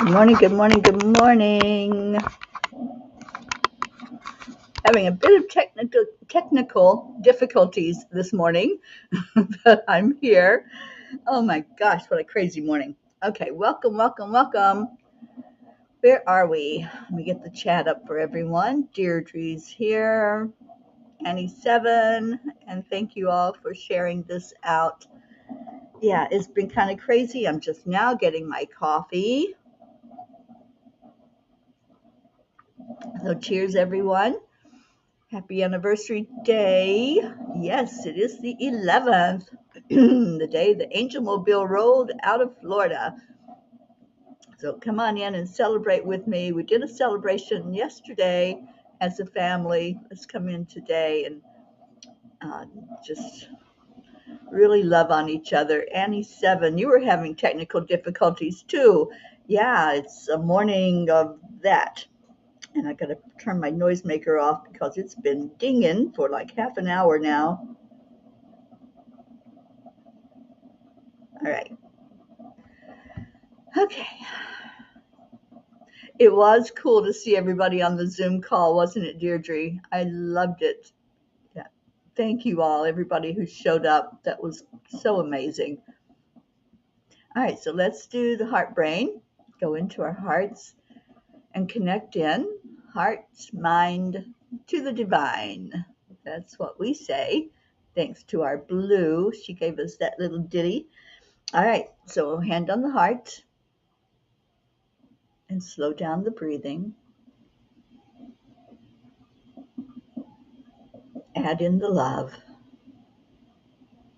Good morning, good morning, good morning. Having a bit of technical difficulties this morning, but I'm here. Oh my gosh, what a crazy morning. Okay, welcome, welcome, welcome. Where are we? Let me get the chat up for everyone. Deirdre's here, Annie7, and thank you all for sharing this out. Yeah, it's been kind of crazy. I'm just now getting my coffee. So cheers, everyone. Happy anniversary day. Yes, it is the 11th, the day the Angel Mobile rolled out of Florida. So come on in and celebrate with me. We did a celebration yesterday as a family. Let's come in today and just really love on each other. Annie7, you were having technical difficulties too. Yeah, it's a morning of that. And I got to turn my noisemaker off because it's been dinging for like half an hour now. All right. Okay. It was cool to see everybody on the Zoom call, wasn't it, Deirdre? I loved it. Yeah. Thank you all, everybody who showed up. That was so amazing. All right, so let's do the heart brain. Go into our hearts and connect in heart, mind to the divine. That's what we say. Thanks to our Blue. She gave us that little ditty. All right, so hand on the heart and slow down the breathing. Add in the love.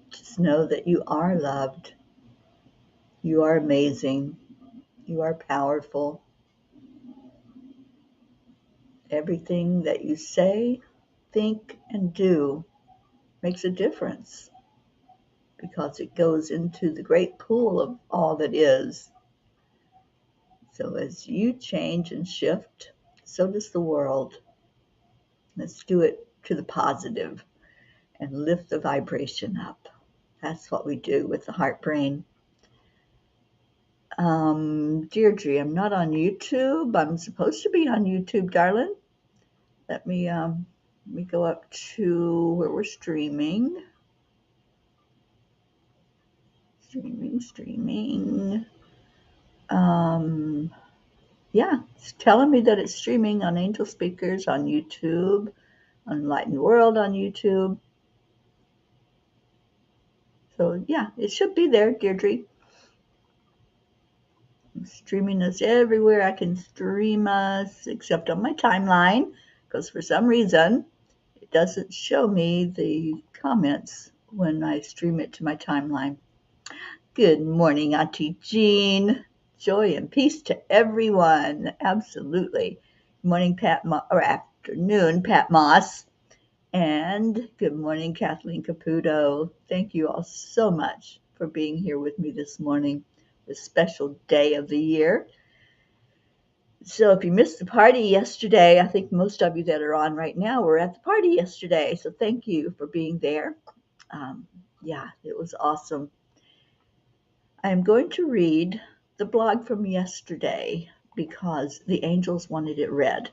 Just know that you are loved. You are amazing. You are powerful. Everything that you say, think, and do makes a difference because it goes into the great pool of all that is. So as you change and shift, so does the world. Let's do it to the positive and lift the vibration up. That's what we do with the heart brain. Deirdre, I'm not on YouTube. I'm supposed to be on YouTube, darling. Let me go up to where we're streaming. Streaming. Yeah, it's telling me that it's streaming on Angel Speakers on YouTube, on Enlightened World on YouTube. So yeah, it should be there, Deirdre. I'm streaming us everywhere I can stream us, except on my timeline, because for some reason it doesn't show me the comments when I stream it to my timeline. Good morning, Auntie Jean. Joy and peace to everyone. Absolutely. Good morning, or afternoon, Pat Moss. And good morning, Kathleen Caputo. Thank you all so much for being here with me this morning, this special day of the year. So if you missed the party yesterday, I think most of you that are on right now were at the party yesterday. So thank you for being there. Yeah, it was awesome. I am going to read the blog from yesterday because the angels wanted it read.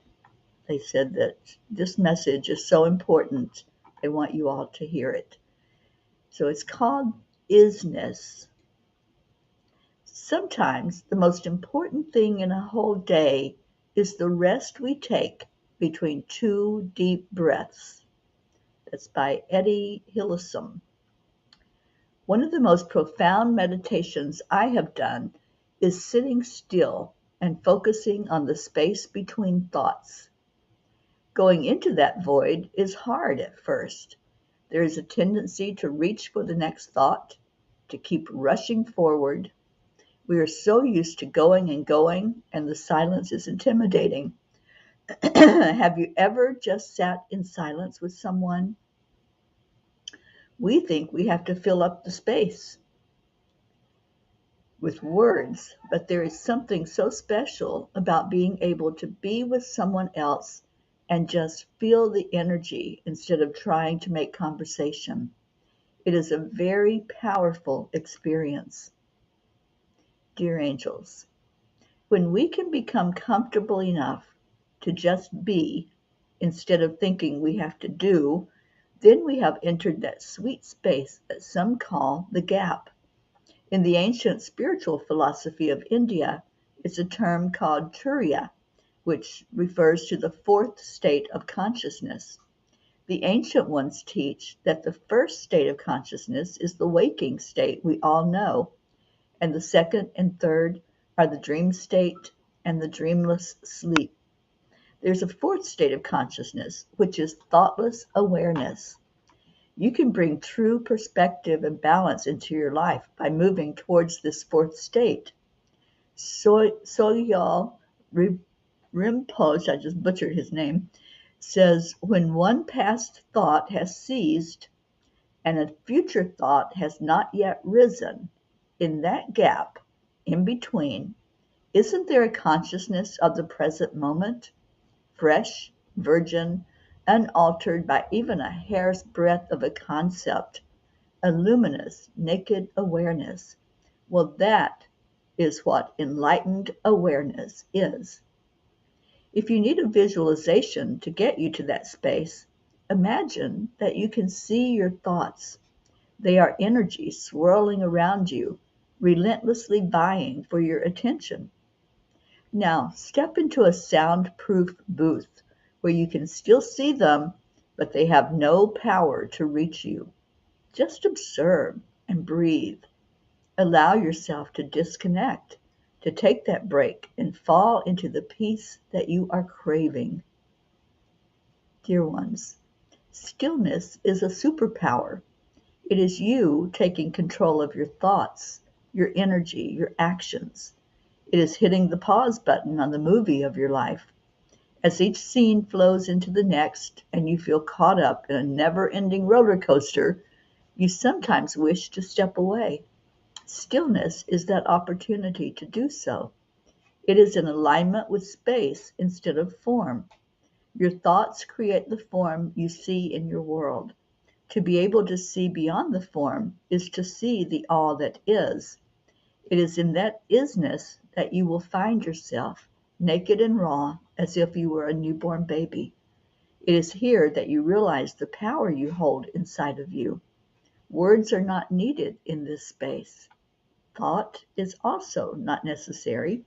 They said that this message is so important, they want you all to hear it. So it's called Isness. Sometimes the most important thing in a whole day is the rest we take between two deep breaths. That's by Eddie Hillesum. One of the most profound meditations I have done is sitting still and focusing on the space between thoughts. Going into that void is hard at first. There is a tendency to reach for the next thought, to keep rushing forward. We are so used to going and going, and the silence is intimidating. Have you ever just sat in silence with someone? We think we have to fill up the space with words, but there is something so special about being able to be with someone else and just feel the energy instead of trying to make conversation. It is a very powerful experience. Dear angels, When we can become comfortable enough to just be instead of thinking we have to do, then we have entered that sweet space that some call the gap. In the ancient spiritual philosophy of India, it's a term called turiya, which refers to the fourth state of consciousness. The ancient ones teach that the first state of consciousness is the waking state we all know, and the second and third are the dream state and the dreamless sleep. There's a fourth state of consciousness, which is thoughtless awareness. You can bring true perspective and balance into your life by moving towards this fourth state. Sogyal Rinpoche, I just butchered his name, says when one past thought has ceased and a future thought has not yet risen, in that gap, in between, isn't there a consciousness of the present moment, fresh, virgin, unaltered by even a hair's breadth of a concept, a luminous, naked awareness? Well, that is what enlightened awareness is. If you need a visualization to get you to that space, imagine that you can see your thoughts. They are energy swirling around you, relentlessly vying for your attention. Now, step into a soundproof booth where you can still see them, but they have no power to reach you. Just observe and breathe. Allow yourself to disconnect, to take that break and fall into the peace that you are craving. Dear ones, stillness is a superpower. It is you taking control of your thoughts, your energy, your actions. It is hitting the pause button on the movie of your life. As each scene flows into the next and you feel caught up in a never-ending roller coaster, you sometimes wish to step away. Stillness is that opportunity to do so. It is in alignment with space instead of form. Your thoughts create the form you see in your world. To be able to see beyond the form is to see the all that is. It is in that isness that you will find yourself, naked and raw, as if you were a newborn baby. It is here that you realize the power you hold inside of you. Words are not needed in this space. Thought is also not necessary.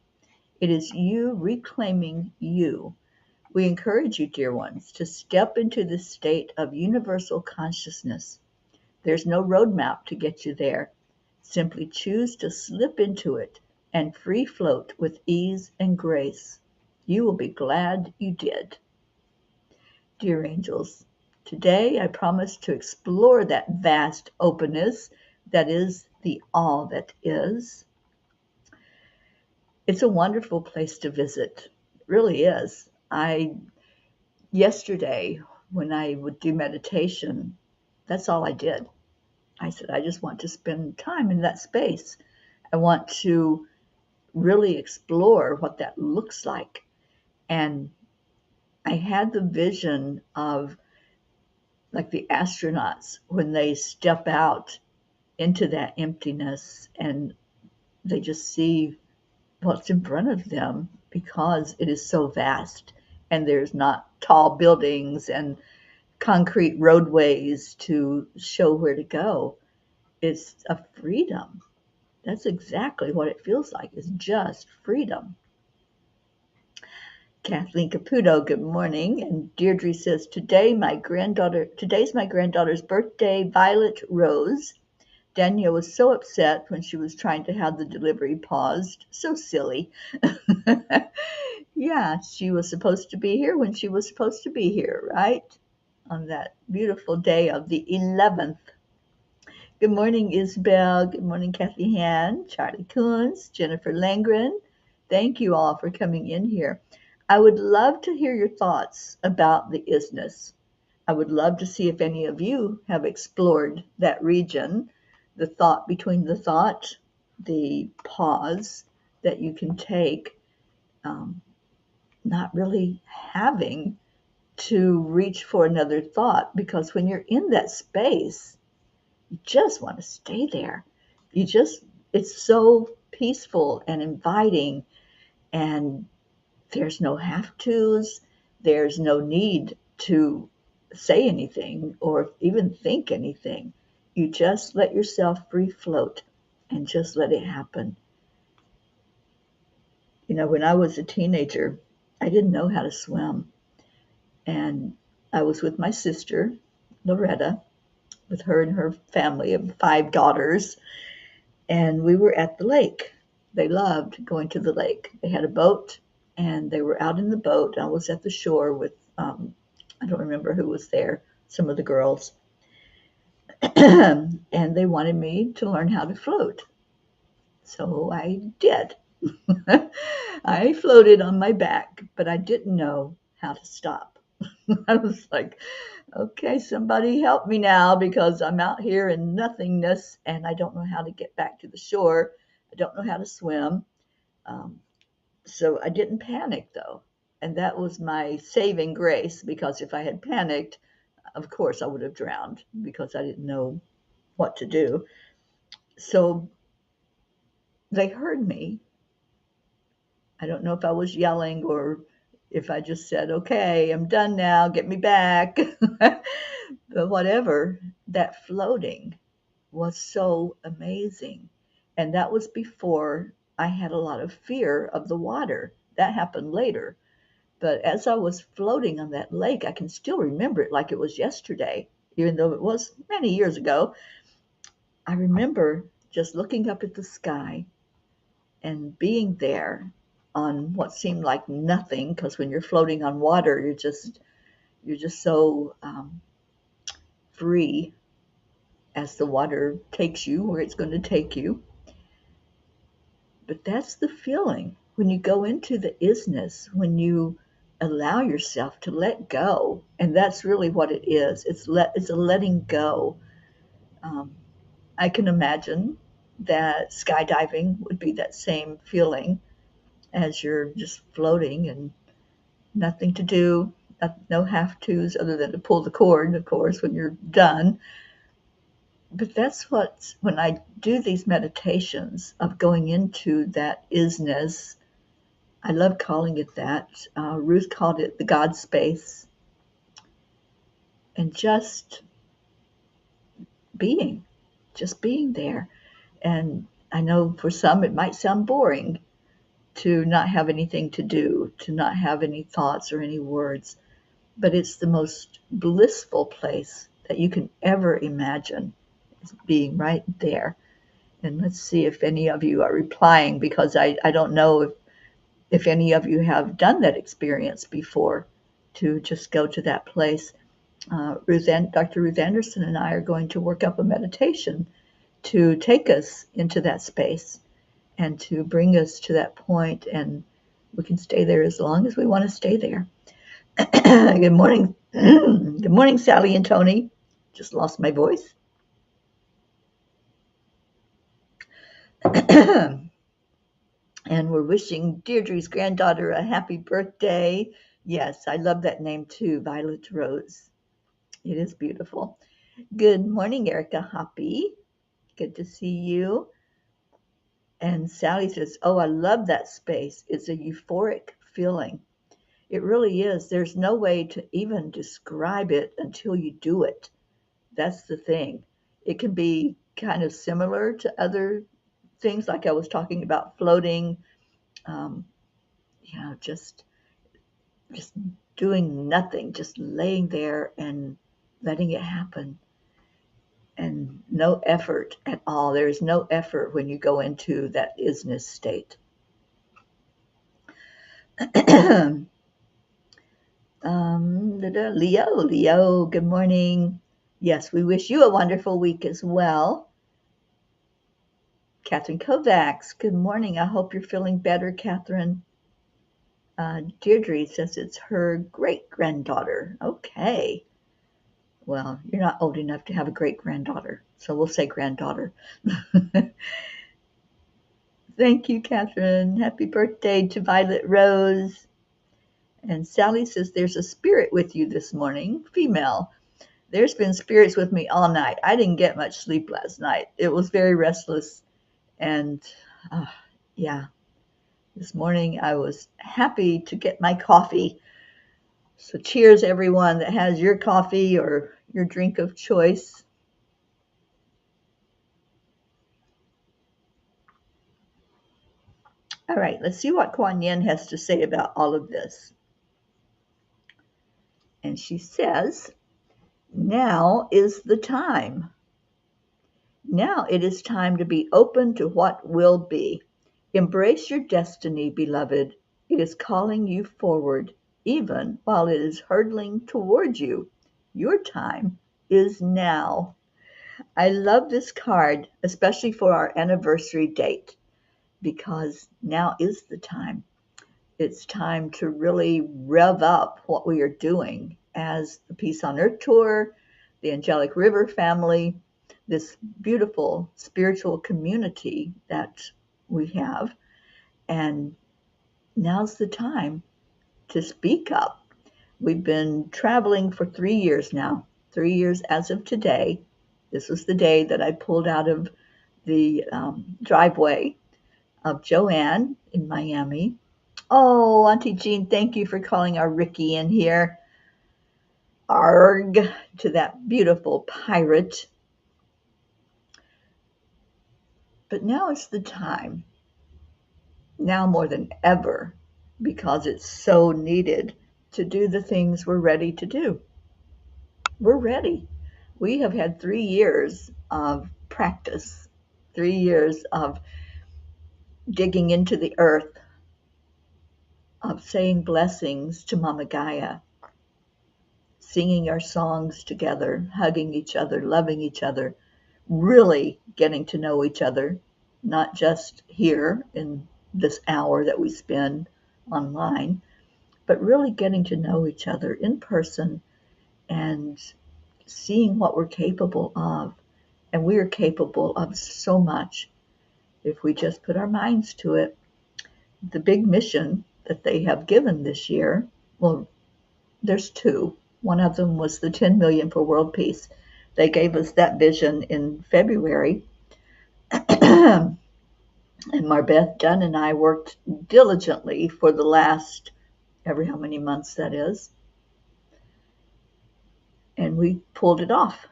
It is you reclaiming you. We encourage you, dear ones, to step into this state of universal consciousness. There's no roadmap to get you there. Simply choose to slip into it and free float with ease and grace. You will be glad you did. Dear angels, today I promise to explore that vast openness that is the all that is. It's a wonderful place to visit. It really is. Yesterday, when I would do meditation, that's all I did. I said, I just want to spend time in that space. I want to really explore what that looks like. And I had the vision of like the astronauts when they step out into that emptiness and they just see what's in front of them because it is so vast and there's not tall buildings and concrete roadways to show where to go. It's a freedom. That's exactly what it feels like, is just freedom. Kathleen Caputo, good morning. And Deirdre says, today's my granddaughter's birthday, Violet Rose. Danielle was so upset when she was trying to have the delivery paused. So silly. Yeah, she was supposed to be here when she was supposed to be here, right? On that beautiful day of the 11th. Good morning, Isabel. Good morning, Kathy Han, Charlie Coons, Jennifer Langren. Thank you all for coming in here. I would love to hear your thoughts about the isness. I would love to see if any of you have explored that region, the thought between the thought, the pause that you can take, not really having to reach for another thought, because when you're in that space, you just want to stay there. It's so peaceful and inviting And there's no have-tos. There's no need to say anything or even think anything. You just let yourself free float and just let it happen. When I was a teenager, I didn't know how to swim. And I was with my sister, Loretta, with her and her family of 5 daughters. And we were at the lake. They loved going to the lake. They had a boat, and they were out in the boat. I was at the shore with, I don't remember who was there, some of the girls. And they wanted me to learn how to float. So I did. I floated on my back, but I didn't know how to stop. I was like, okay, somebody help me now because I'm out here in nothingness and I don't know how to get back to the shore. I don't know how to swim. Um, so I didn't panic though. And that was my saving grace because if I had panicked, of course I would have drowned because I didn't know what to do. So they heard me. I don't know if I was yelling or if I just said, okay, I'm done now, get me back. But whatever, that floating was so amazing. And that was before I had a lot of fear of the water. That happened later. But as I was floating on that lake, I can still remember it like it was yesterday, even though it was many years ago. I remember just looking up at the sky and being there on what seemed like nothing, because when you're floating on water, you're just so free as the water takes you where it's going to take you. But that's the feeling when you go into the isness, when you allow yourself to let go, and that's really what it is. It's a letting go. Um, I can imagine that skydiving would be that same feeling as you're just floating and nothing to do, no have tos other than to pull the cord, of course, when you're done. But that's when I do these meditations of going into that isness. I love calling it that. Ruth called it the God space, and being, just being there. And I know for some it might sound boring to not have anything to do, to not have any thoughts or any words, but it's the most blissful place that you can ever imagine, is being right there. And let's see if any of you are replying, because I don't know if any of you have done that experience before, to just go to that place. Dr. Ruth Anderson and I are going to work up a meditation to take us into that space and to bring us to that point, and we can stay there as long as we want to stay there. Good morning. Good morning, Sally and Tony. Just lost my voice. And we're wishing Deirdre's granddaughter a happy birthday. Yes, I love that name too, Violet Rose. It is beautiful. Good morning, Erica Hoppy. Good to see you. And Sally says, oh, I love that space. It's a euphoric feeling. It really is. There's no way to even describe it until you do it. That's the thing. It can be kind of similar to other things, like I was talking about floating, um, just doing nothing, just laying there and letting it happen. And no effort at all. There's no effort when you go into that isness state. Leo, good morning. Yes, we wish you a wonderful week as well. Catherine Kovacs, good morning. I hope you're feeling better, Catherine. Deirdre says it's her great-granddaughter. Okay. Well, you're not old enough to have a great-granddaughter, so we'll say granddaughter. Thank you, Catherine. Happy birthday to Violet Rose. And Sally says there's a spirit with you this morning, female. There's been spirits with me all night. I didn't get much sleep last night. It was very restless. And yeah, This morning I was happy to get my coffee. So cheers everyone that has your coffee or your drink of choice. All right, let's see what Kuan Yin has to say about all of this. And she says, now is the time. Now it is time to be open to what will be. Embrace your destiny, beloved. It is calling you forward, even while it is hurtling toward you. Your time is now. I love this card, especially for our anniversary date, because now is the time. It's time to really rev up what we are doing as the Peace on Earth Tour, the Angelic River family, this beautiful spiritual community that we have. And now's the time to speak up. We've been traveling for 3 years now, 3 years as of today. This was the day that I pulled out of the driveway of Joanne in Miami. Oh, Auntie Jean, thank you for calling our Ricky in here. Arg to that beautiful pirate. But now is the time, now more than ever, because it's so needed to do the things we're ready to do. We're ready. We have had 3 years of practice, 3 years of digging into the earth, of saying blessings to Mama Gaia, singing our songs together, hugging each other, loving each other, really getting to know each other, not just here in this hour that we spend online, but really getting to know each other in person and seeing what we're capable of. And we are capable of so much if we just put our minds to it. The big mission that they have given this year, well, there's two. One of them was the 10 million for world peace. They gave us that vision in February. And Marbeth Dunn and I worked diligently for the last, ever how many months that is. And we pulled it off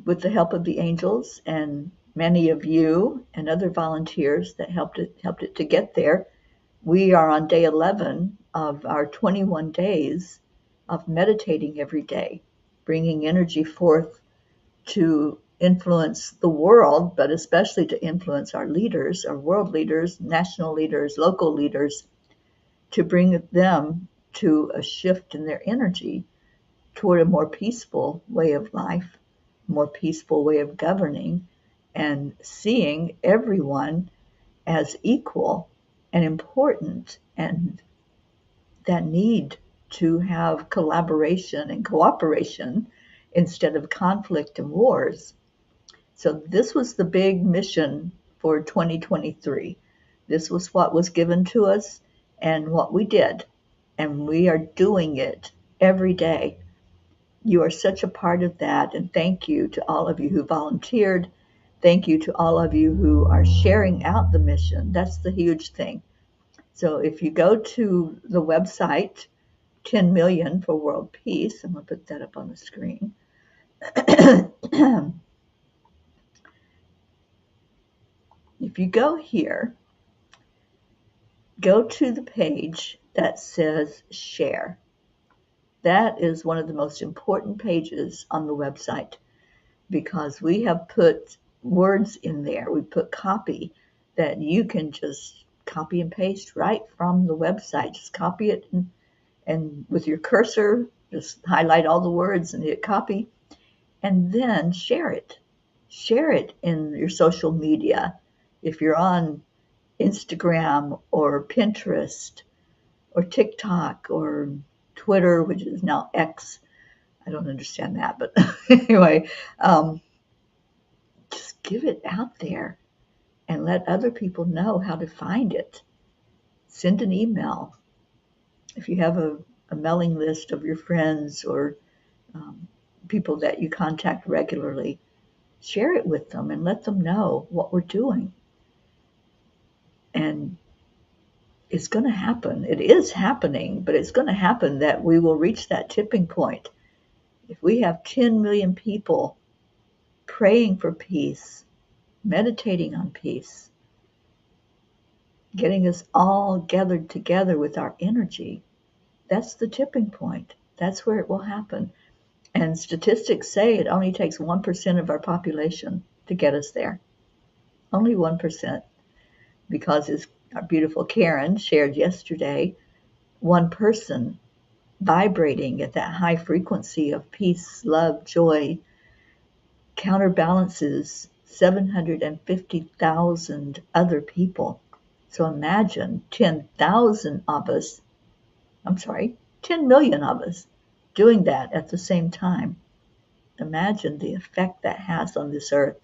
with the help of the angels and many of you and other volunteers that helped it to get there. We are on day 11 of our 21 days of meditating every day, bringing energy forth to influence the world, but especially to influence our leaders, our world leaders, national leaders, local leaders, to bring them to a shift in their energy toward a more peaceful way of life, more peaceful way of governing, and seeing everyone as equal and important, and that need to have collaboration and cooperation instead of conflict and wars. So this was the big mission for 2023. This was what was given to us and what we did. And we are doing it every day. You are such a part of that. And thank you to all of you who volunteered. Thank you to all of you who are sharing out the mission. That's the huge thing. So if you go to the website, 10 million for world peace, I'm going to put that up on the screen. If you go here, go to the page that says share. That is one of the most important pages on the website because we have put words in there. We put copy that you can just copy and paste right from the website. Just copy it and with your cursor, just highlight all the words and hit copy, and then share it. Share it in your social media. If you're on Instagram or Pinterest or TikTok or Twitter, which is now X. I don't understand that, but anyway, just give it out there and let other people know how to find it. Send an email. If you have a mailing list of your friends or people that you contact regularly, share it with them and let them know what we're doing. And it's going to happen. It is happening, but it's going to happen that we will reach that tipping point. If we have 10 million people praying for peace, meditating on peace, getting us all gathered together with our energy, that's the tipping point. That's where it will happen. And statistics say it only takes 1% of our population to get us there. Only 1%. Because as our beautiful Karen shared yesterday, one person vibrating at that high frequency of peace, love, joy counterbalances 750,000 other people. So imagine 10,000 of us, 10 million of us doing that at the same time. Imagine the effect that has on this earth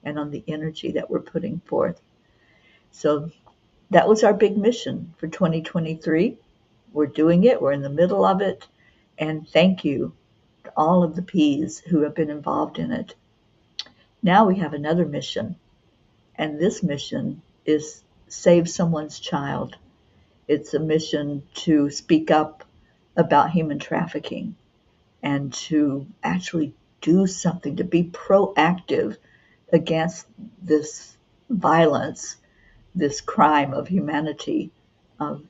and on the energy that we're putting forth. So that was our big mission for 2023. We're doing it. We're in the middle of it. And thank you to all of the P's who have been involved in it. Now we have another mission. And this mission is save someone's child. It's a mission to speak up about human trafficking and to actually do something, to be proactive against this violence, this crime of humanity, of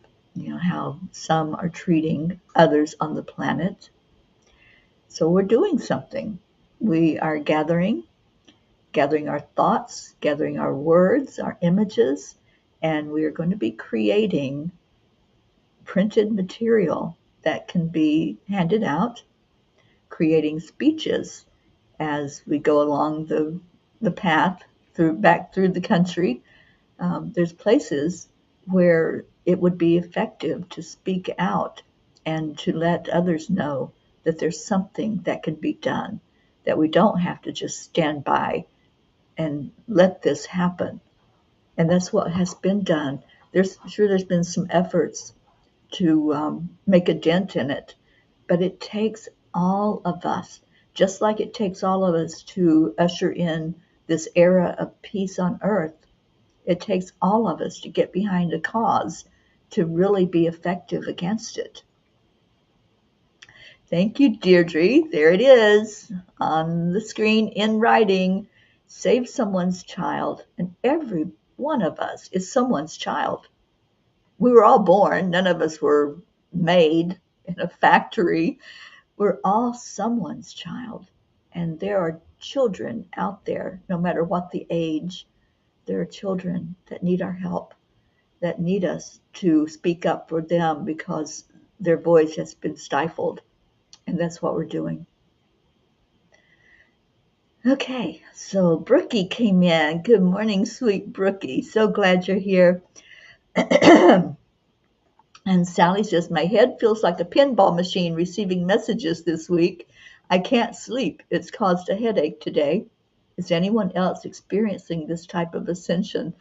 how some are treating others on the planet. So we're doing something. We are gathering our thoughts, gathering our words, our images, and we are going to be creating printed material that can be handed out, creating speeches as we go along the path back through the country. There's places where it would be effective to speak out and to let others know that there's something that can be done, that we don't have to just stand by and let this happen. And that's what has been done. There's been some efforts to make a dent in it, but it takes all of us, just like it takes all of us to usher in this era of peace on earth. It takes all of us to get behind a cause to really be effective against it. Thank you, Deirdre. There it is on the screen in writing. Save someone's child. And every one of us is someone's child. We were all born. None of us were made in a factory. We're all someone's child. And there are children out there, no matter what the age. There are children that need our help, that need us to speak up for them because their voice has been stifled. And that's what we're doing. Okay, so Brookie came in. Good morning, sweet Brookie. So glad you're here. And Sally says, my head feels like a pinball machine receiving messages this week. I can't sleep. It's caused a headache today. Is anyone else experiencing this type of ascension?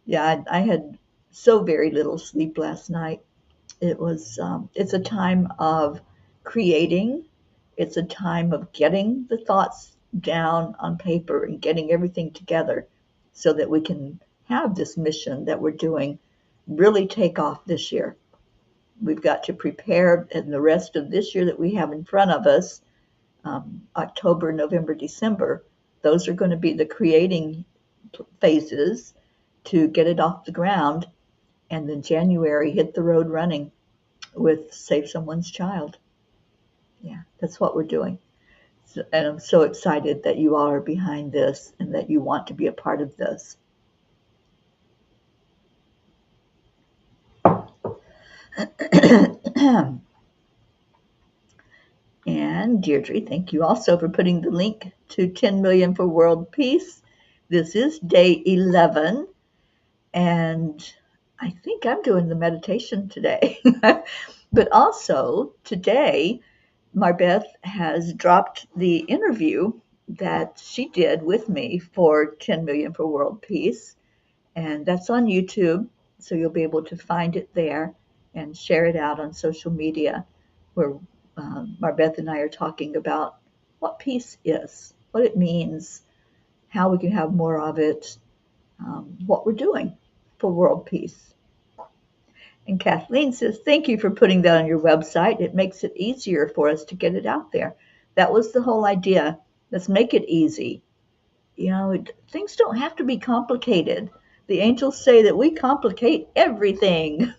Yeah, I had so very little sleep last night. It's a time of creating. It's a time of getting the thoughts down on paper and getting everything together so that we can have this mission that we're doing really take off this year. We've got to prepare in the rest of this year that we have in front of us, October, November, December. Those are going to be the creating phases to get it off the ground. And then January, hit the road running with Save Someone's Child. Yeah, that's what we're doing. And I'm so excited that you all are behind this and that you want to be a part of this. And Deirdre, thank you also for putting the link to 10 million for world peace. This is day 11, and I think I'm doing the meditation today. But also today, Marbeth has dropped the interview that she did with me for 10 million for world peace, and that's on YouTube, so you'll be able to find it there and share it out on social media, where Marbeth and I are talking about what peace is, what it means, how we can have more of it, what we're doing for world peace. And Kathleen says, thank you for putting that on your website. It makes it easier for us to get it out there. That was the whole idea. Let's make it easy. Things don't have to be complicated. The angels say that we complicate everything.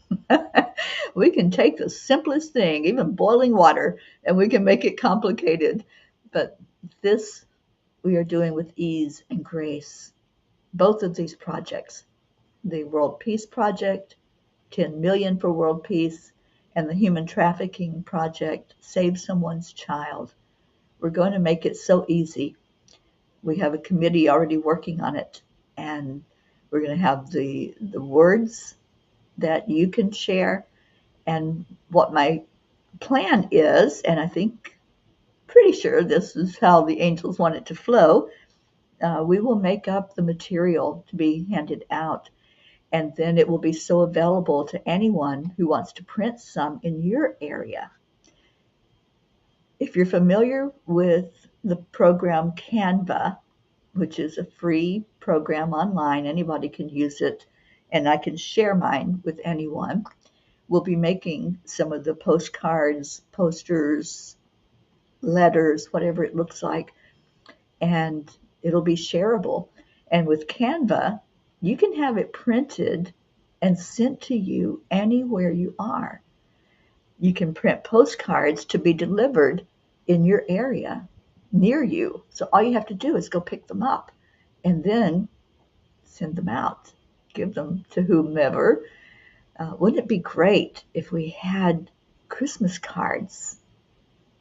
We can take the simplest thing, even boiling water, and we can make it complicated. But this we are doing with ease and grace. Both of these projects, the World Peace Project, 10 million for world peace, and the Human Trafficking Project, Save Someone's Child. We're going to make it so easy. We have a committee already working on it, and we're going to have the words that you can share. And what my plan is, and I think pretty sure this is how the angels want it to flow, we will make up the material to be handed out, and then it will be so available to anyone who wants to print some in your area. If you're familiar with the program Canva, which is a free program online, anybody can use it, and I can share mine with anyone. We'll be making some of the postcards, posters, letters, whatever it looks like, and it'll be shareable. And with Canva, you can have it printed and sent to you anywhere you are. You can print postcards to be delivered in your area near you. So all you have to do is go pick them up and then send them out, give them to whomever. Wouldn't it be great if we had Christmas cards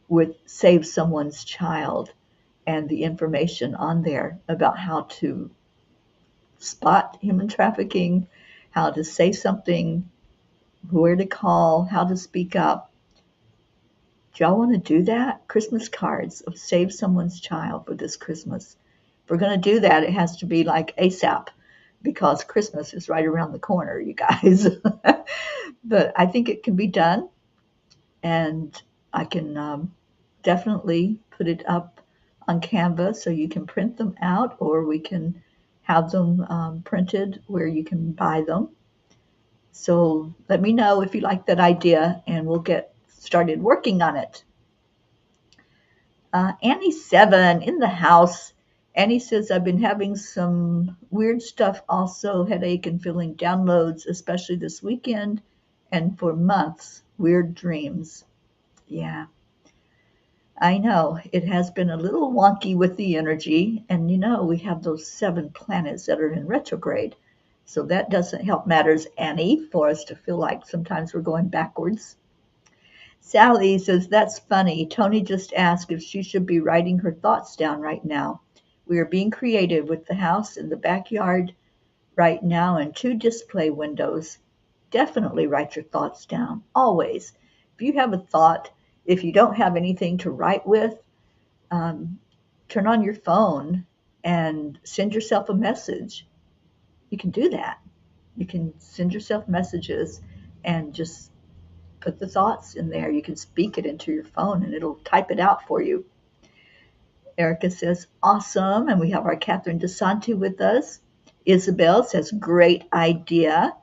with Save Someone's Child and the information on there about how to spot human trafficking, how to say something, where to call, how to speak up? Do y'all want to do that? Christmas cards of Save Someone's Child for this Christmas. If we're going to do that, it has to be like ASAP because Christmas is right around the corner, you guys. But I think it can be done, and I can definitely put it up on Canva so you can print them out, or we can have them printed where you can buy them. So let me know if you like that idea, and we'll get started working on it. Annie7 in the house. Annie says, I've been having some weird stuff also, headache and feeling downloads, especially this weekend and for months, weird dreams. Yeah, I know. It has been a little wonky with the energy, and we have those 7 planets that are in retrograde. So that doesn't help matters, Annie, for us to feel like sometimes we're going backwards. Sally says, that's funny. Tony just asked if she should be writing her thoughts down right now. We are being creative with the house in the backyard right now and 2 display windows. Definitely write your thoughts down, always. If you have a thought, if you don't have anything to write with, turn on your phone and send yourself a message. You can do that. You can send yourself messages and just put the thoughts in there. You can speak it into your phone and it'll type it out for you. Erica says, awesome. And we have our Catherine DeSanti with us. Isabel says, great idea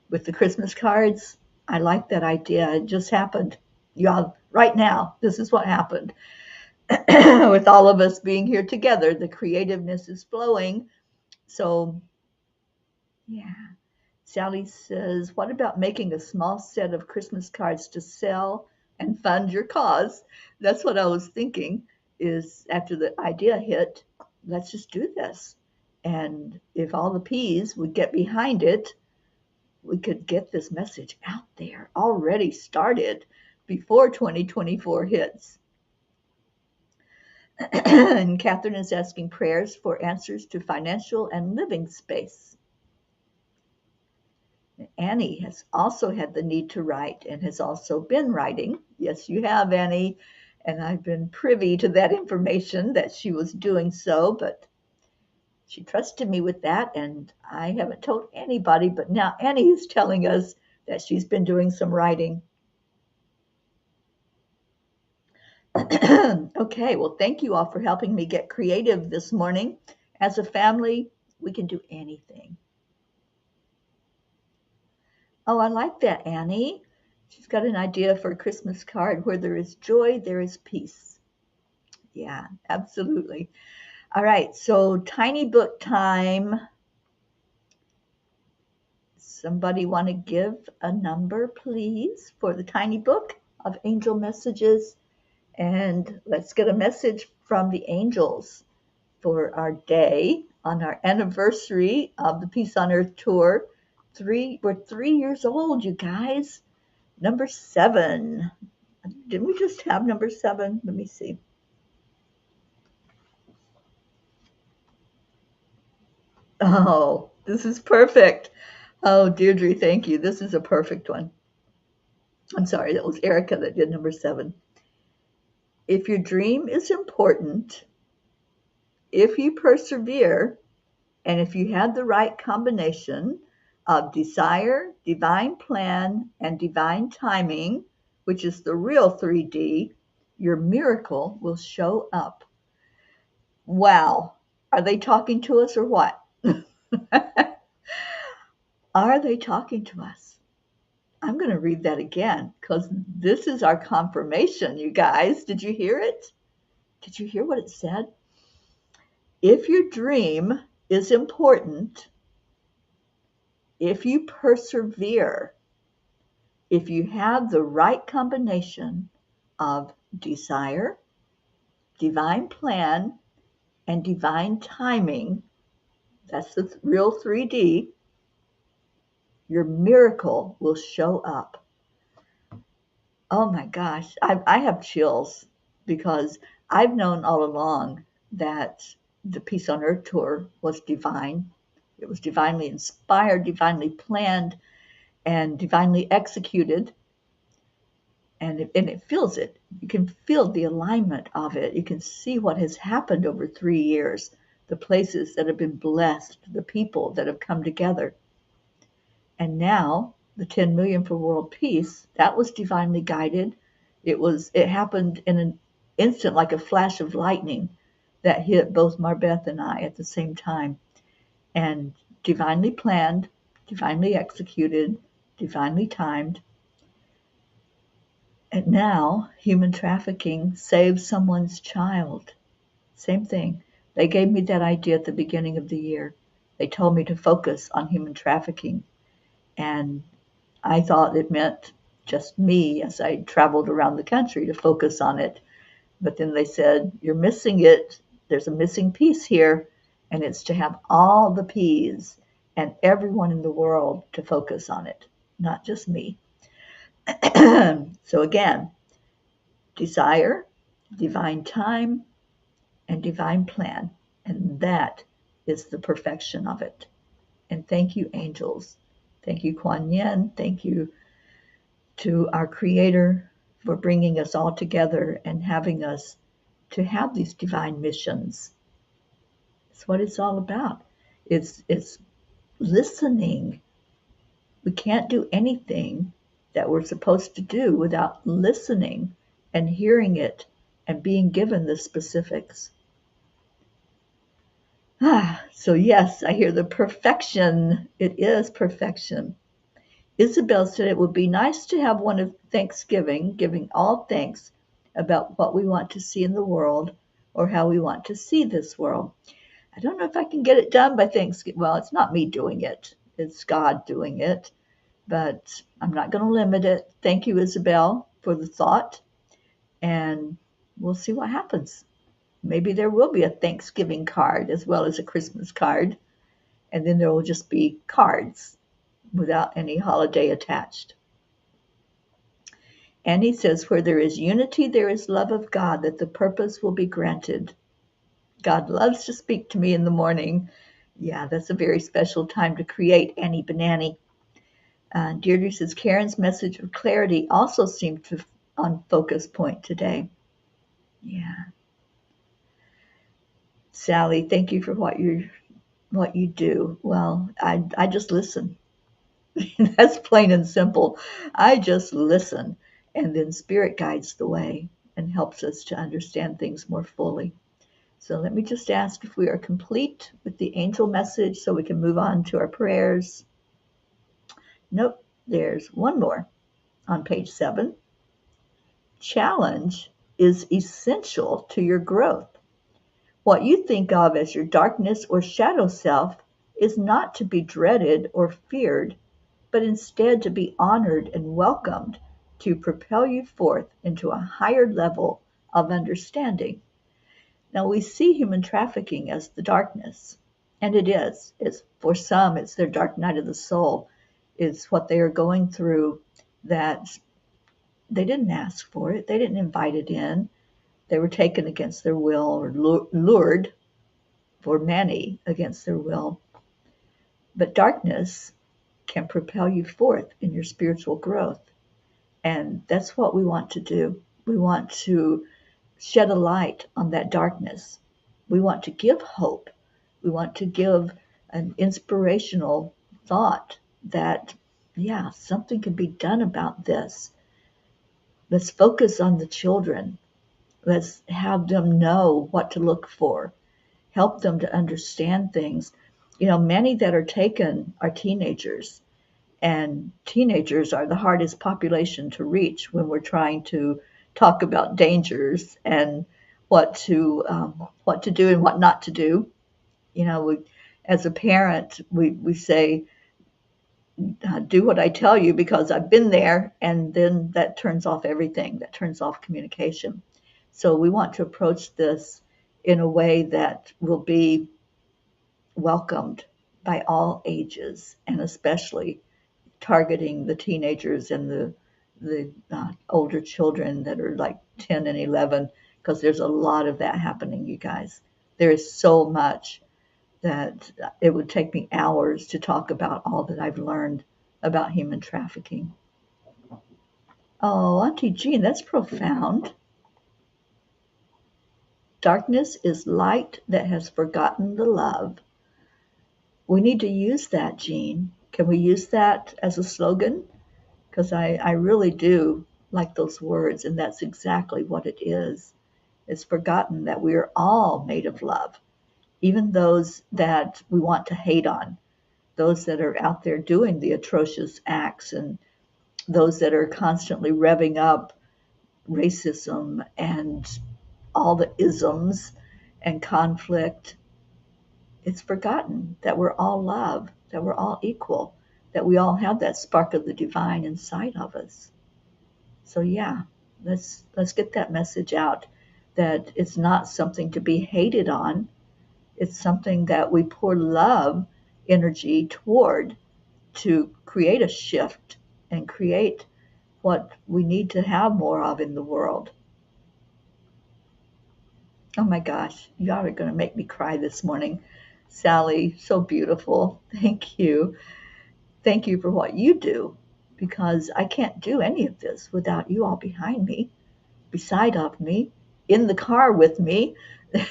with the Christmas cards. I like that idea. It just happened. Y'all, right now, this is what happened. With all of us being here together, the creativeness is flowing. So, yeah. Sally says, what about making a small set of Christmas cards to sell and fund your cause? That's what I was thinking, is after the idea hit, let's just do this. And if all the P's would get behind it, we could get this message out there, already started before 2024 hits. And Catherine is asking prayers for answers to financial and living space. Annie has also had the need to write and has also been writing. Yes, you have, Annie. And I've been privy to that information that she was doing so, but she trusted me with that, and I haven't told anybody, but now Annie is telling us that she's been doing some writing. Okay, well, thank you all for helping me get creative this morning. As a family, we can do anything. Oh, I like that, Annie. She's got an idea for a Christmas card. Where there is joy, there is peace. Yeah, absolutely. All right, so tiny book time. Somebody want to give a number, please, for the tiny book of angel messages? And let's get a message from the angels for our day on our anniversary of the Peace on Earth tour. We're 3 years old, you guys. Number 7. Didn't we just have number 7? Let me see. Oh, this is perfect. Oh, Deirdre, thank you. This is a perfect one. I'm sorry, that was Erica that did number 7. If your dream is important, if you persevere, and if you had the right combination of desire, divine plan, and divine timing, which is the real 3D, your miracle will show up. Wow. Are they talking to us or what? Are they talking to us? I'm going to read that again because this is our confirmation, you guys. Did you hear it? Did you hear what it said? If your dream is important, if you persevere, if you have the right combination of desire, divine plan, and divine timing, that's the real 3D, your miracle will show up. Oh my gosh, I have chills because I've known all along that the Peace on Earth tour was divine. It was divinely inspired, divinely planned, and divinely executed. And it feels it. You can feel the alignment of it. You can see what has happened over 3 years, the places that have been blessed, the people that have come together. And now the 10 million for world peace, that was divinely guided. It happened in an instant, like a flash of lightning that hit both Marbeth and I at the same time. And divinely planned, divinely executed, divinely timed. And now human trafficking saves someone's child. Same thing. They gave me that idea at the beginning of the year. They told me to focus on human trafficking. And I thought it meant just me as I traveled around the country to focus on it. But then they said, you're missing it. There's a missing piece here. And it's to have all the P's and everyone in the world to focus on it, not just me. So again, desire, divine time, and divine plan. And that is the perfection of it. And thank you, angels. Thank you, Kuan Yin. Thank you to our Creator for bringing us all together and having us to have these divine missions. It's what it's all about. It's listening. We can't do anything that we're supposed to do without listening and hearing it and being given the specifics. So yes, I hear the perfection. It is perfection. Isabel said it would be nice to have one of Thanksgiving, giving all thanks about what we want to see in the world or how we want to see this world. I don't know if I can get it done by Thanksgiving. Well, it's not me doing it. It's God doing it. But I'm not going to limit it. Thank you, Isabel, for the thought. And we'll see what happens. Maybe there will be a Thanksgiving card as well as a Christmas card. And then there will just be cards without any holiday attached. And he says, where there is unity, there is love of God, that the purpose will be granted. God loves to speak to me in the morning. Yeah, that's a very special time to create Annie Banani. Deirdre says, Karen's message of clarity also seemed to on focus point today. Yeah. Sally, thank you for what you do. Well, I just listen. That's plain and simple. I just listen, and then Spirit guides the way and helps us to understand things more fully. So let me just ask if we are complete with the angel message so we can move on to our prayers. Nope, There's one more on page 7. Challenge is essential to your growth. What you think of as your darkness or shadow self is not to be dreaded or feared, but instead to be honored and welcomed to propel you forth into a higher level of understanding. Now, we see human trafficking as the darkness, and it is. It's, for some, it's their dark night of the soul. It's what they are going through that they didn't ask for it. They didn't invite it in. They were taken against their will or lured, for many, against their will. But darkness can propel you forth in your spiritual growth. And that's what we want to do. We want to shed a light on that darkness. We want to give hope. We want to give an inspirational thought that, yeah, something can be done about this. Let's focus on the children. Let's have them know what to look for. Help them to understand things. Many that are taken are teenagers, and teenagers are the hardest population to reach when we're trying to talk about dangers and what to do and what not to do. As a parent, we say, do what I tell you because I've been there, and then that turns off everything. That turns off communication. So we want to approach this in a way that will be welcomed by all ages, and especially targeting the teenagers and the older children that are like 10 and 11, because there's a lot of that happening, you guys. There is so much that it would take me hours to talk about all that I've learned about human trafficking. Oh, Auntie Jean, that's profound. Darkness is light that has forgotten the love. We need to use that, Jean. Can we use that as a slogan? Because I really do like those words, and that's exactly what it is. It's forgotten that we are all made of love, even those that we want to hate on, those that are out there doing the atrocious acts, and those that are constantly revving up racism and all the isms and conflict. It's forgotten that we're all love, that we're all equal, that we all have that spark of the divine inside of us. So yeah, let's get that message out, that it's not something to be hated on. It's something that we pour love energy toward to create a shift and create what we need to have more of in the world. Oh my gosh, y'all are going to make me cry this morning. Sally, so beautiful. Thank you. Thank you for what you do, because I can't do any of this without you all behind me, beside of me, in the car with me,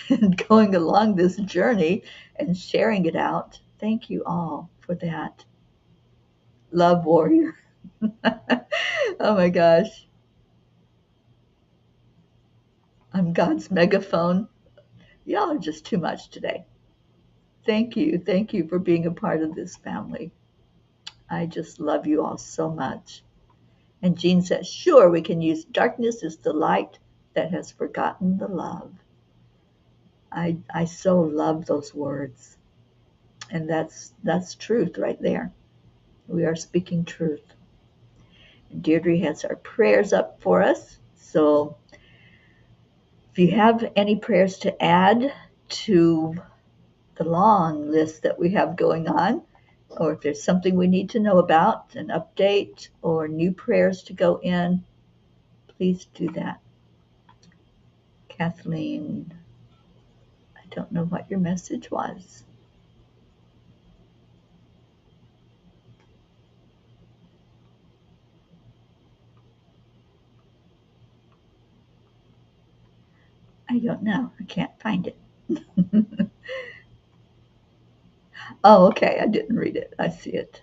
and going along this journey and sharing it out. Thank you all for that. Love warrior. Oh my gosh. I'm God's megaphone. Y'all are just too much today. Thank you. Thank you for being a part of this family. I just love you all so much. And Jean says, sure, we can use darkness as the light that has forgotten the love. I so love those words. And that's truth right there. We are speaking truth. And Deirdre has our prayers up for us. So if you have any prayers to add to the long list that we have going on, or if there's something we need to know about, an update or new prayers to go in, please do that. Kathleen, I don't know what your message was. I don't know. I can't find it. Oh, okay. I didn't read it. I see it.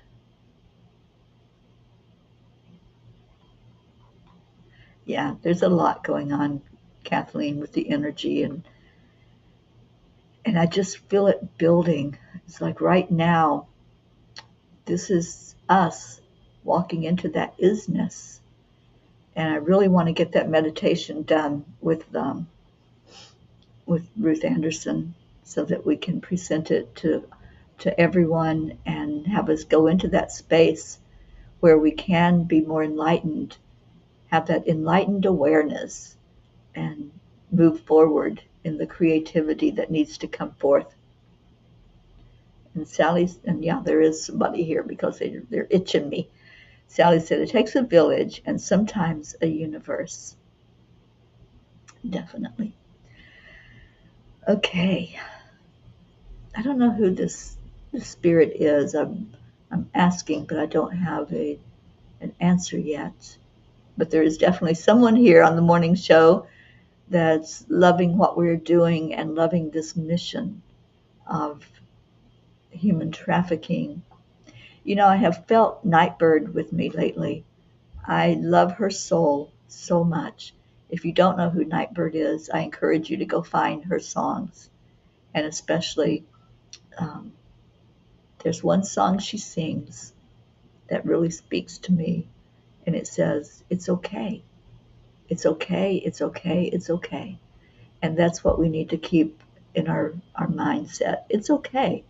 Yeah, there's a lot going on, Kathleen, with the energy, and I just feel it building. It's like right now, this is us walking into that isness. And I really want to get that meditation done with Ruth Anderson so that we can present it to everyone and have us go into that space where we can be more enlightened, have that enlightened awareness, and move forward in the creativity that needs to come forth. And Sally's, and yeah, there is somebody here because they're itching me. Sally said, it takes a village and sometimes a universe. Definitely. Okay. I don't know who this spirit is. I'm asking, but I don't have an answer yet. But there is definitely someone here on the morning show that's loving what we're doing and loving this mission of human trafficking. You know, I have felt Nightbird with me lately. I love her soul so much. If you don't know who Nightbird is, I encourage you to go find her songs. And especially, there's one song she sings that really speaks to me. And it says, it's okay. It's okay. It's okay. It's okay. And that's what we need to keep in our mindset. It's okay,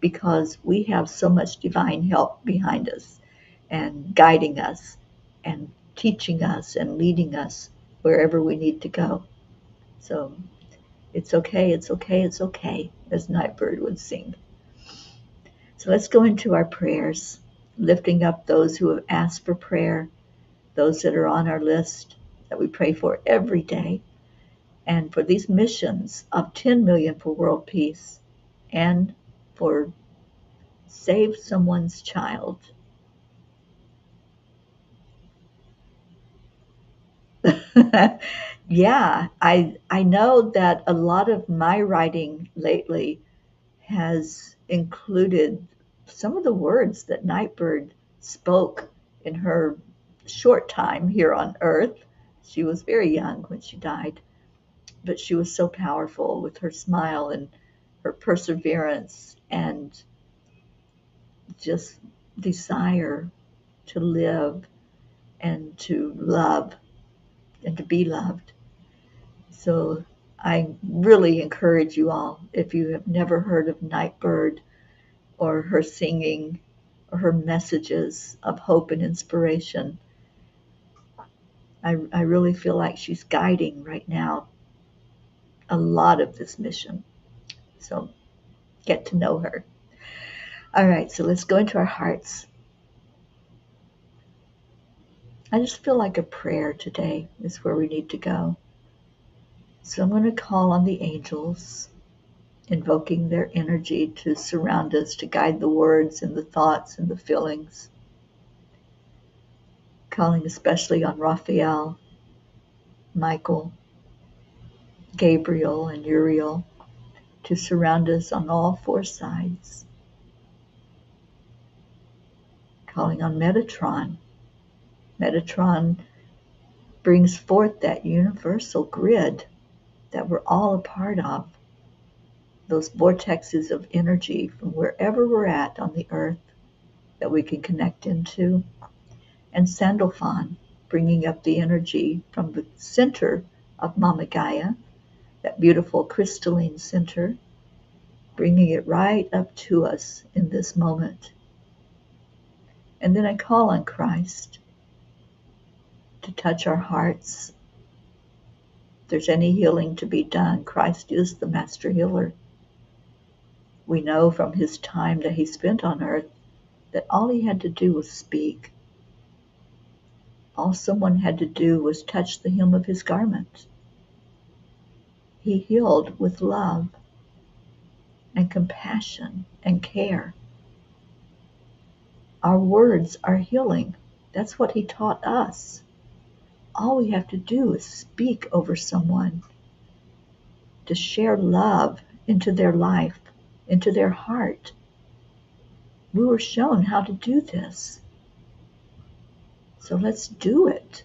because we have so much divine help behind us and guiding us and teaching us and leading us wherever we need to go. So it's okay, it's okay, it's okay, as Nightbird would sing. So let's go into our prayers, lifting up those who have asked for prayer, those that are on our list that we pray for every day, and for these missions of 10 million for world peace and for save someone's child. Yeah, I know that a lot of my writing lately has included some of the words that Nightbird spoke in her short time here on Earth. She was very young when she died, but she was so powerful with her smile and her perseverance and just desire to live and to love and to be loved. So I really encourage you all, if you have never heard of Nightbird or her singing or her messages of hope and inspiration, I really feel like she's guiding right now a lot of this mission. So get to know her. All right, so let's go into our hearts. I just feel like a prayer today is where we need to go. So I'm going to call on the angels, invoking their energy to surround us, to guide the words and the thoughts and the feelings. Calling especially on Raphael, Michael, Gabriel, and Uriel to surround us on all four sides. Calling on Metatron. Metatron brings forth that universal grid that we're all a part of. Those vortexes of energy from wherever we're at on the earth that we can connect into. And Sandalphon, bringing up the energy from the center of Mama Gaia, that beautiful crystalline center, bringing it right up to us in this moment. And then I call on Christ to touch our hearts. If there's any healing to be done, Christ is the master healer. We know from his time that he spent on earth that all he had to do was speak. All someone had to do was touch the hem of his garment. He healed with love and compassion and care. Our words are healing. That's what he taught us. All we have to do is speak over someone, to share love into their life, into their heart. We were shown how to do this. So let's do it.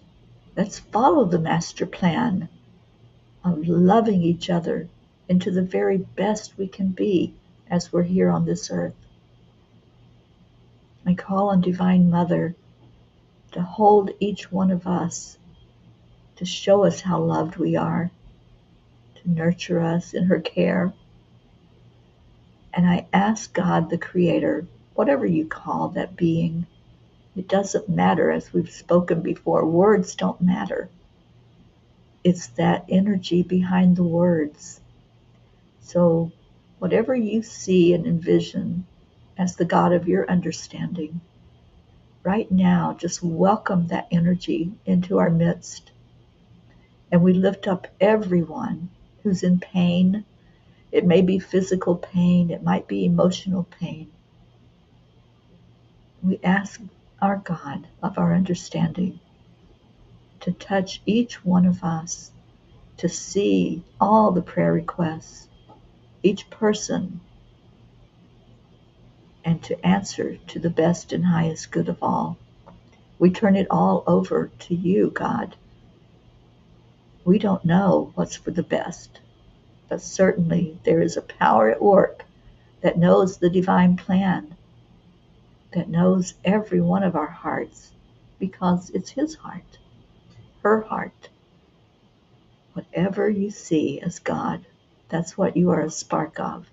Let's follow the master plan of loving each other into the very best we can be as we're here on this earth. I call on Divine Mother to hold each one of us, to show us how loved we are, to nurture us in her care. And I ask God, the Creator, whatever you call that being, it doesn't matter, as we've spoken before, words don't matter. It's that energy behind the words. So whatever you see and envision as the God of your understanding, right now, just welcome that energy into our midst. And we lift up everyone who's in pain. It may be physical pain, it might be emotional pain. We ask our God of our understanding to touch each one of us, to see all the prayer requests, each person, and to answer to the best and highest good of all. We turn it all over to you, God. We don't know what's for the best, but certainly there is a power at work that knows the divine plan, that knows every one of our hearts, because it's his heart, her heart. Whatever you see as God, that's what you are a spark of.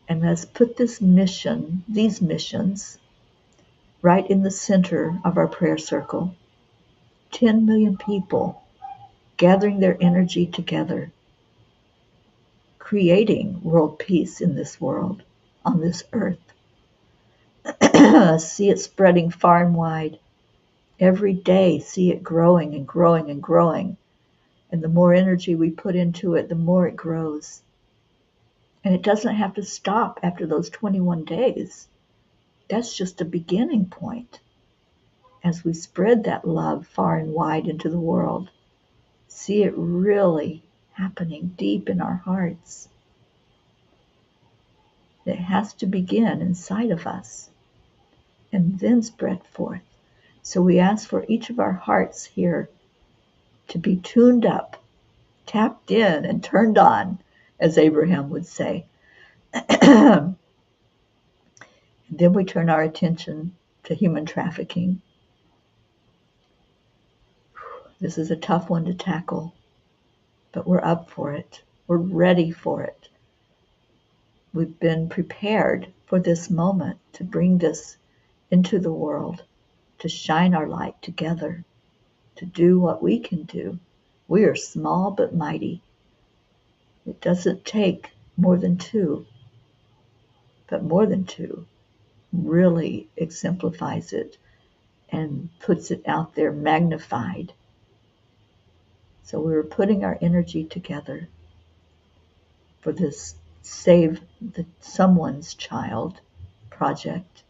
And let's put this mission, these missions, right in the center of our prayer circle. 10 million people gathering their energy together, creating world peace in this world, on this earth. See it spreading far and wide. Every day, see it growing and growing and growing. And the more energy we put into it, the more it grows. And it doesn't have to stop after those 21 days. That's just a beginning point. As we spread that love far and wide into the world, see it really happening deep in our hearts. It has to begin inside of us and then spread forth. So we ask for each of our hearts here to be tuned up, tapped in, and turned on, as Abraham would say. Then we turn our attention to human trafficking. This is a tough one to tackle, but we're up for it. We're ready for it. We've been prepared for this moment to bring this into the world, to shine our light together, to do what we can do. We are small but mighty. It doesn't take more than two, but more than two really exemplifies it and puts it out there magnified. So we're putting our energy together for this Save Someone's Child project,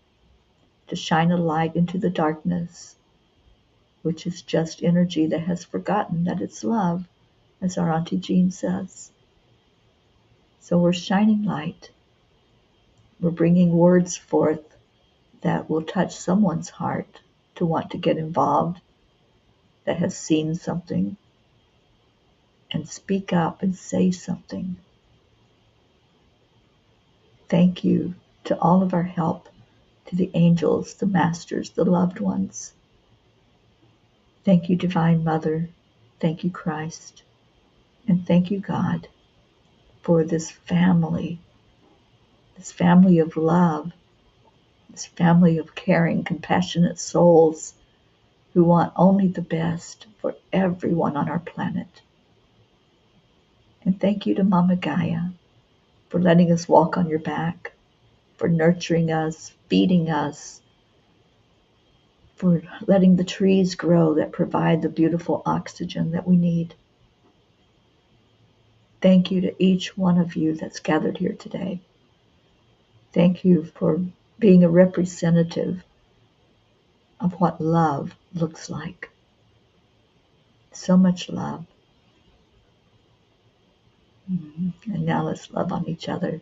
to shine a light into the darkness, which is just energy that has forgotten that it's love, as our Auntie Jean says. So we're shining light. We're bringing words forth that will touch someone's heart to want to get involved, that has seen something, and speak up and say something. Thank you to all of our help, to the angels, the masters, the loved ones. Thank you, Divine Mother. Thank you, Christ. And thank you, God, for this family of love, this family of caring, compassionate souls who want only the best for everyone on our planet. And thank you to Mama Gaia for letting us walk on your back, for nurturing us, feeding us, for letting the trees grow that provide the beautiful oxygen that we need. Thank you to each one of you that's gathered here today. Thank you for being a representative of what love looks like. So much love. And now let's love on each other.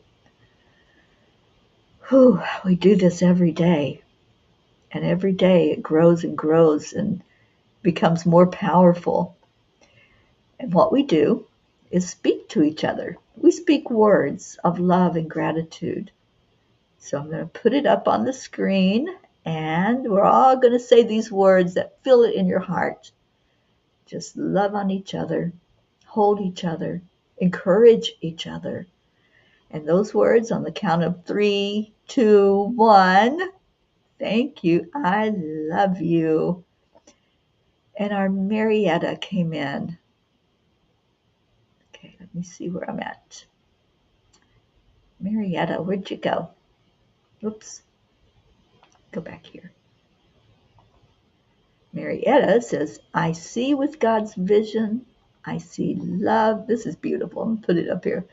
Whew, we do this every day. And every day it grows and grows and becomes more powerful. And what we do is speak to each other. We speak words of love and gratitude. So I'm going to put it up on the screen, And we're all going to say these words that feel it in your heart. Just love on each other, hold each other, encourage each other. And those words on the count of 3, 2, 1. Thank you. I love you. And our Marietta came in. Okay, let me see where I'm at. Marietta, where'd you go? Oops. Go back here. Marietta says, I see with God's vision. I see love. This is beautiful. I'm going to put it up here.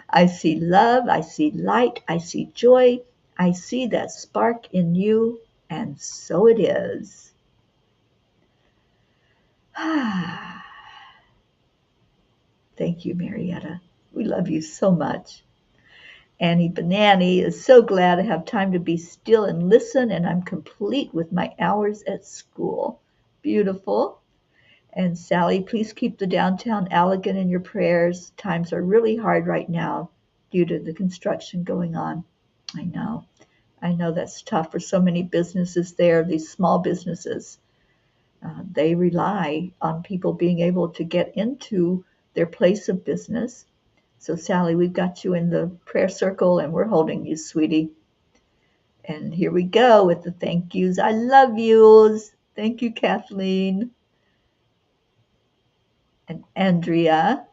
I see love. I see light. I see joy. I see that spark in you. And so it is. Thank you, Marietta. We love you so much. Annie Banani is so glad I have time to be still and listen, and I'm complete with my hours at school. Beautiful. And Sally, please keep the downtown Allegan in your prayers. Times are really hard right now due to the construction going on. I know that's tough for so many businesses there, these small businesses. They rely on people being able to get into their place of business. So, Sally, we've got you in the prayer circle, and we're holding you, sweetie. And here we go with the thank yous. I love yous. Thank you, Kathleen. And Andrea.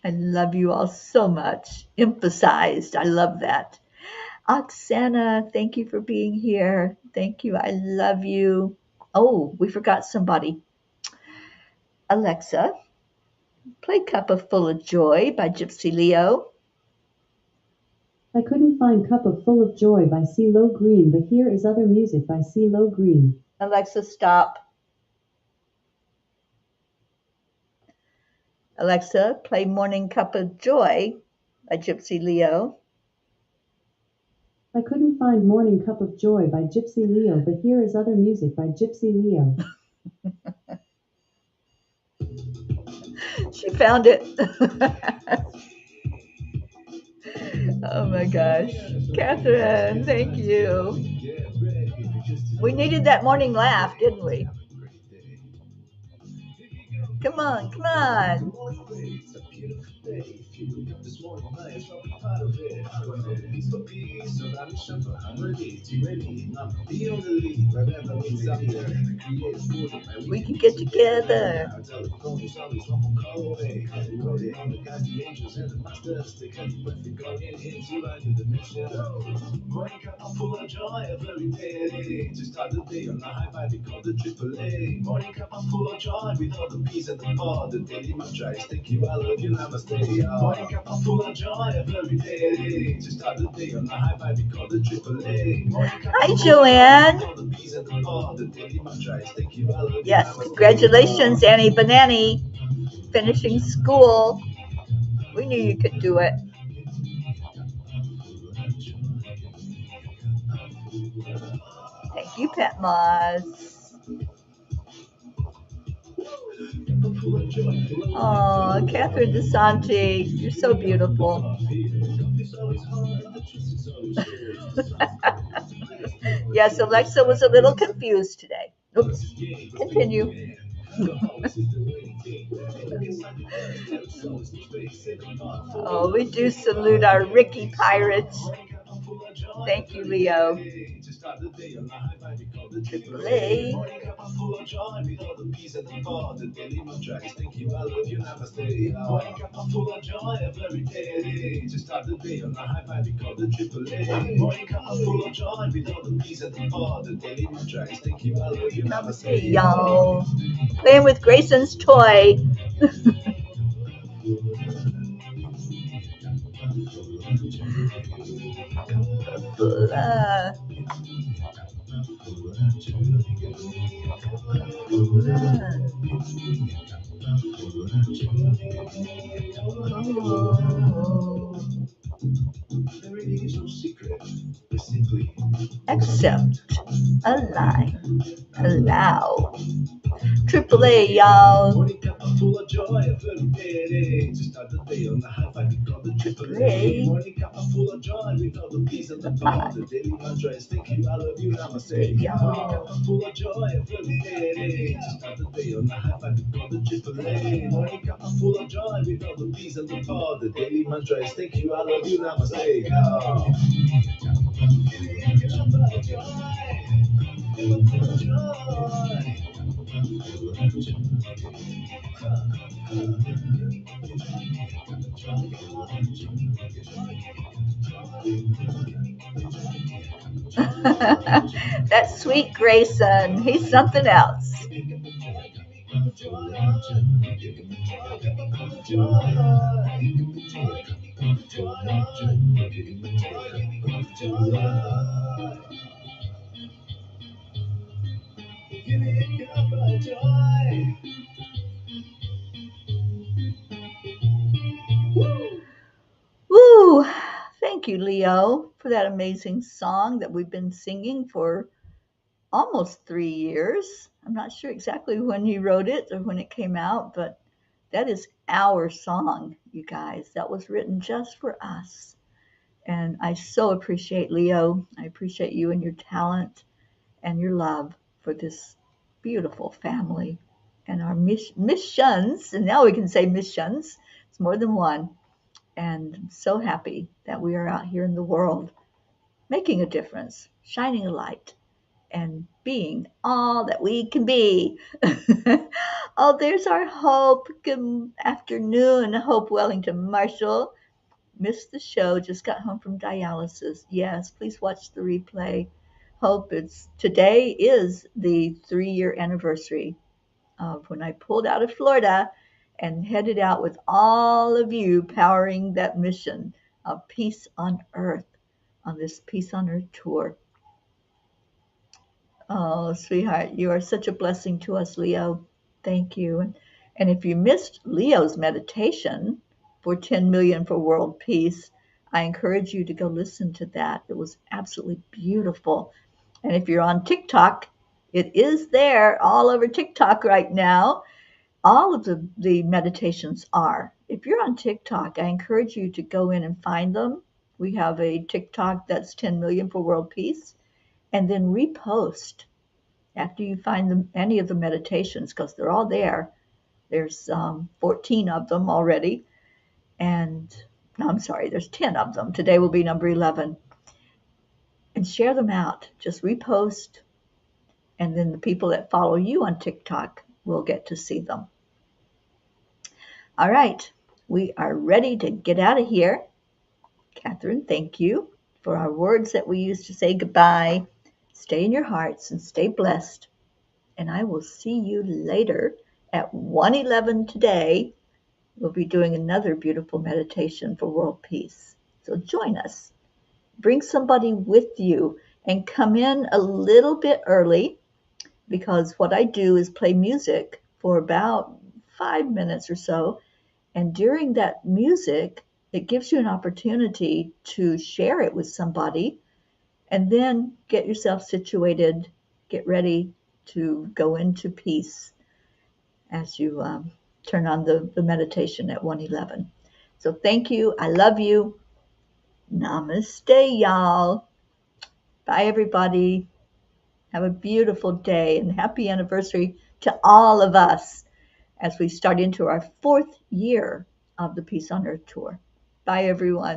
I love you all so much. Emphasized. I love that. Oksana, thank you for being here. Thank you. I love you. Oh, we forgot somebody. Alexa, play Cuppa Full of Joy by Gypsy Leo. I couldn't find Cuppa Full of Joy by CeeLo Green, but here is other music by CeeLo Green. Alexa, stop. Alexa, play Morning Cuppa Joy by Gypsy Leo. I couldn't find Morning Cup of Joy by Gypsy Leo, but here is other music by Gypsy Leo. She found it. Oh my gosh. Catherine, thank you. We needed that morning laugh, didn't we? Come on, come on. We can get together. Morning Cuppa Full of Joy every day. To start the day on a high vibe, we call the AAA. Morning Cuppa Full of Joy with all the peace and the bar. The daily mantra is thank you, I love you, namaste. Morning Cuppa Full of Joy every day. To start the day on a high vibe, we call the AAA. Hi, Joanne. Yes, congratulations, Annie Banani, finishing school. We knew you could do it. Thank you, Pet Moz. Oh, Catherine DeSanti, you're so beautiful. Yes, Alexa was a little confused today. Oops. Continue. Oh, we do salute our Ricky pirates. Thank you, Leo. AAA. Namaste, y'all. Playing with Grayson's toy. Accept, align, allow. AAA, y'all. Great. Morning Cuppa full of joy, we know the peace and the pot. The daily mantra is thank you, I love you, namaste. Morning Cuppa full of joy, I feel the day. To start the day on a high five, we call the AAA. Morning Cuppa full of joy, we know the peace and the pot. The daily mantra is thank you, I love you, namaste. That's sweet Grayson. He's something else. Woo! Thank you, Leo, for that amazing song that we've been singing for almost 3 years. I'm not sure exactly when you wrote it or when it came out, but that is our song, you guys. That was written just for us. And I so appreciate Leo. I appreciate you and your talent and your love for this beautiful family and our missions. And now we can say missions. It's more than one. And I'm so happy that we are out here in the world making a difference, shining a light, and being all that we can be. Oh, there's our Hope. Good afternoon, Hope Wellington Marshall. Missed the show, just got home from dialysis. Yes, please watch the replay. Hope, today is the 3-year anniversary of when I pulled out of Florida and headed out with all of you powering that mission of Peace on Earth on this Peace on Earth tour. Oh, sweetheart, you are such a blessing to us, Leo. Thank you. And if you missed Leo's meditation for 10 million for world peace, I encourage you to go listen to that. It was absolutely beautiful. And if you're on TikTok, it is there all over TikTok right now. All of the meditations are. If you're on TikTok, I encourage you to go in and find them. We have a TikTok that's 10 million for world peace, and then repost after you find any of the meditations, because they're all there. There's 14 of them already, and no, I'm sorry, there's 10 of them. Today will be number 11. And share them out. Just repost, and then the people that follow you on TikTok will get to see them. All right, we are ready to get out of here. Catherine, thank you for our words that we use to say goodbye. Stay in your hearts and stay blessed. And I will see you later at 1:11 today. We'll be doing another beautiful meditation for world peace. So join us. Bring somebody with you and come in a little bit early, because what I do is play music for about 5 minutes or so. And during that music, it gives you an opportunity to share it with somebody, and then get yourself situated, get ready to go into peace as you turn on the meditation at 1:11. So thank you. I love you. Namaste, y'all. Bye, everybody. Have a beautiful day and happy anniversary to all of us as we start into our 4th year of the Peace on Earth tour. Bye, everyone.